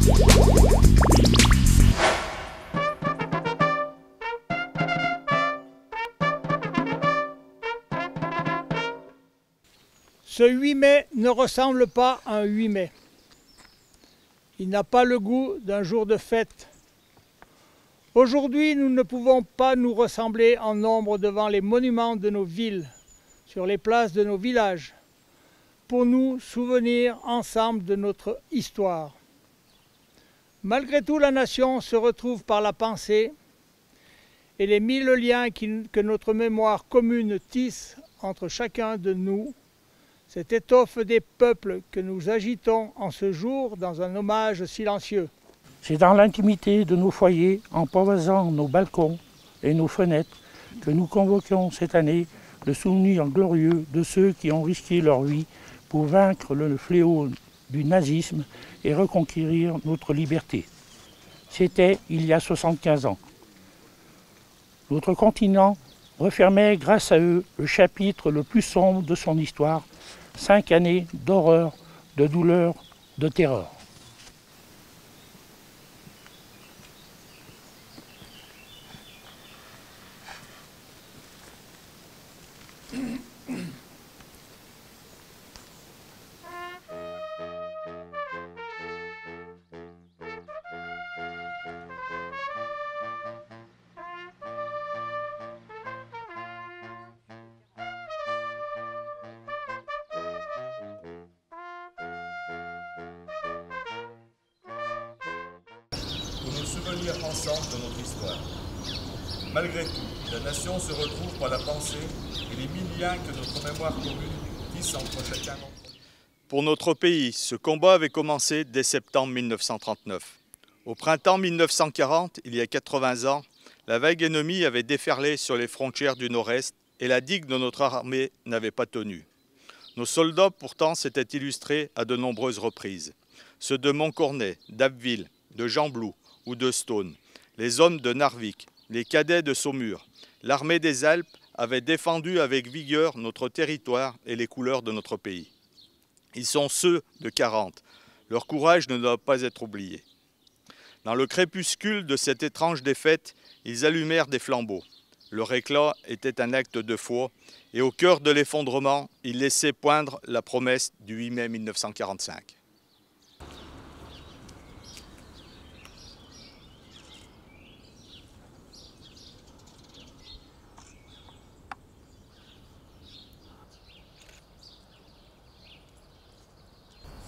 Ce 8 mai ne ressemble pas à un 8 mai. Il n'a pas le goût d'un jour de fête. Aujourd'hui, nous ne pouvons pas nous rassembler en nombre devant les monuments de nos villes, sur les places de nos villages, pour nous souvenir ensemble de notre histoire. Malgré tout, la nation se retrouve par la pensée et les 1000 liens que notre mémoire commune tisse entre chacun de nous, cette étoffe des peuples que nous agitons en ce jour dans un hommage silencieux. C'est dans l'intimité de nos foyers, en pavoisant nos balcons et nos fenêtres, que nous convoquons cette année le souvenir glorieux de ceux qui ont risqué leur vie pour vaincre le fléau du nazisme et reconquérir notre liberté. C'était il y a 75 ans. Notre continent refermait grâce à eux le chapitre le plus sombre de son histoire, 5 années d'horreur, de douleur, de terreur. Pour nous souvenir ensemble de notre histoire. Malgré tout, la nation se retrouve par la pensée et les 1000 liens que notre mémoire commune tisse entre chacun d'entre nous. Pour notre pays, ce combat avait commencé dès septembre 1939. Au printemps 1940, il y a 80 ans, la vague ennemie avait déferlé sur les frontières du Nord-Est et la digue de notre armée n'avait pas tenu. Nos soldats, pourtant, s'étaient illustrés à de nombreuses reprises. Ceux de Montcornet, d'Abbeville, de Gembloux ou de Stone, les hommes de Narvik, les cadets de Saumur, l'armée des Alpes avait défendu avec vigueur notre territoire et les couleurs de notre pays. Ils sont ceux de 40. Leur courage ne doit pas être oublié. Dans le crépuscule de cette étrange défaite, ils allumèrent des flambeaux. Leur éclat était un acte de foi et au cœur de l'effondrement, ils laissaient poindre la promesse du 8 mai 1945.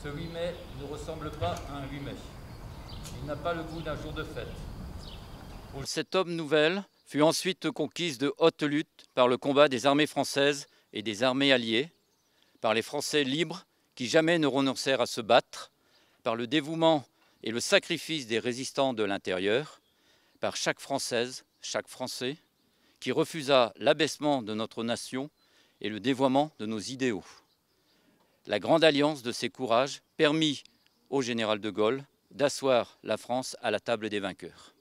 Ce 8 mai ne ressemble pas à un 8 mai. Il n'a pas le goût d'un jour de fête. Cette aube nouvelle fut ensuite conquise de haute lutte par le combat des armées françaises et des armées alliées, par les Français libres qui jamais ne renoncèrent à se battre, par le dévouement et le sacrifice des résistants de l'intérieur, par chaque Française, chaque Français, qui refusa l'abaissement de notre nation et le dévoiement de nos idéaux. La grande alliance de ces courages permit au général de Gaulle d'asseoir la France à la table des vainqueurs.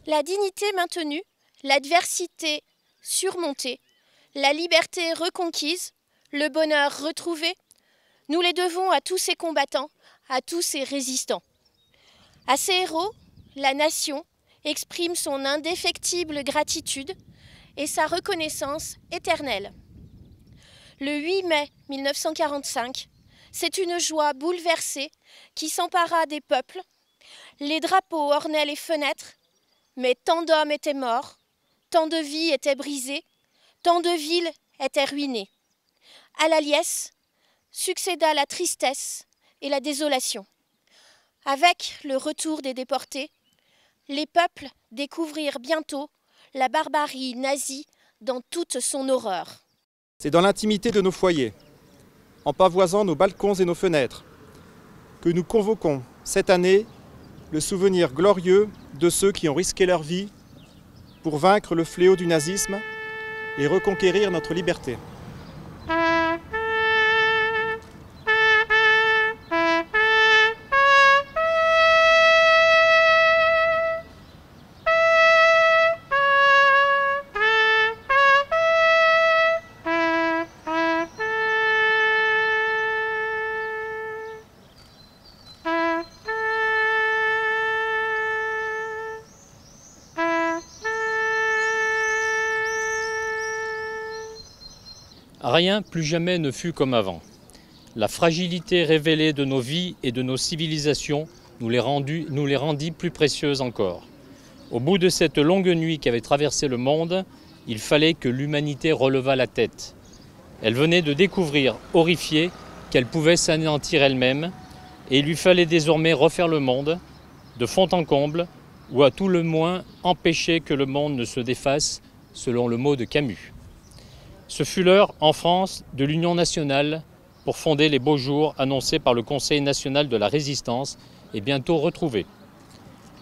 La dignité maintenue, l'adversité surmontée, la liberté reconquise, le bonheur retrouvé, nous les devons à tous ces combattants, à tous ces résistants. À ces héros, la nation exprime son indéfectible gratitude et sa reconnaissance éternelle. Le 8 mai 1945, c'est une joie bouleversée qui s'empara des peuples. Les drapeaux ornaient les fenêtres, mais tant d'hommes étaient morts, tant de vies étaient brisées, tant de villes étaient ruinées. À la liesse, succéda la tristesse et la désolation. Avec le retour des déportés, les peuples découvrirent bientôt la barbarie nazie dans toute son horreur. C'est dans l'intimité de nos foyers, en pavoisant nos balcons et nos fenêtres, que nous convoquons cette année le souvenir glorieux de ceux qui ont risqué leur vie pour vaincre le fléau du nazisme et reconquérir notre liberté. Rien plus jamais ne fut comme avant. La fragilité révélée de nos vies et de nos civilisations nous les rendit plus précieuses encore. Au bout de cette longue nuit qui avait traversé le monde, il fallait que l'humanité relevât la tête. Elle venait de découvrir, horrifiée, qu'elle pouvait s'anéantir elle-même, et il lui fallait désormais refaire le monde, de fond en comble, ou à tout le moins empêcher que le monde ne se défasse, selon le mot de Camus. Ce fut l'heure, en France, de l'Union nationale pour fonder les beaux jours annoncés par le Conseil national de la résistance et bientôt retrouvés.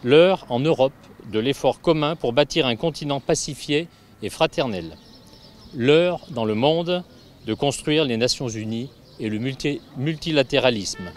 L'heure, en Europe, de l'effort commun pour bâtir un continent pacifié et fraternel. L'heure, dans le monde, de construire les Nations Unies et le multilatéralisme.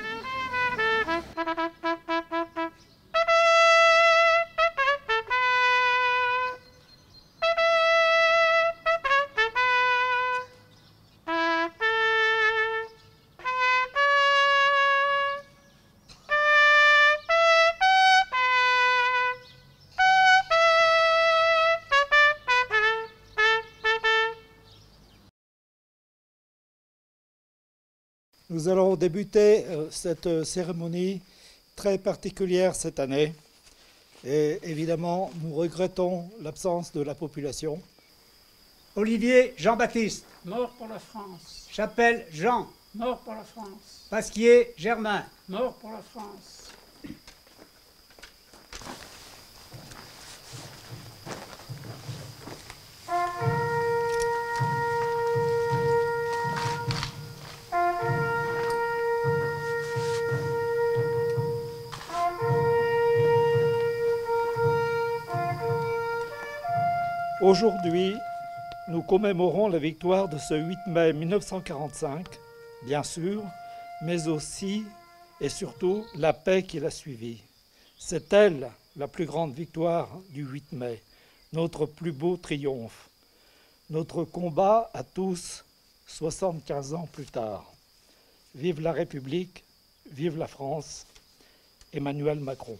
Nous allons débuter cette cérémonie très particulière cette année. Et évidemment, nous regrettons l'absence de la population. Olivier Jean-Baptiste. Mort pour la France. Chapelle Jean. Mort pour la France. Pasquier Germain. Mort pour la France. Aujourd'hui, nous commémorons la victoire de ce 8 mai 1945, bien sûr, mais aussi et surtout la paix qui l'a suivie. C'est elle la plus grande victoire du 8 mai, notre plus beau triomphe, notre combat à tous 75 ans plus tard. Vive la République, vive la France, Emmanuel Macron.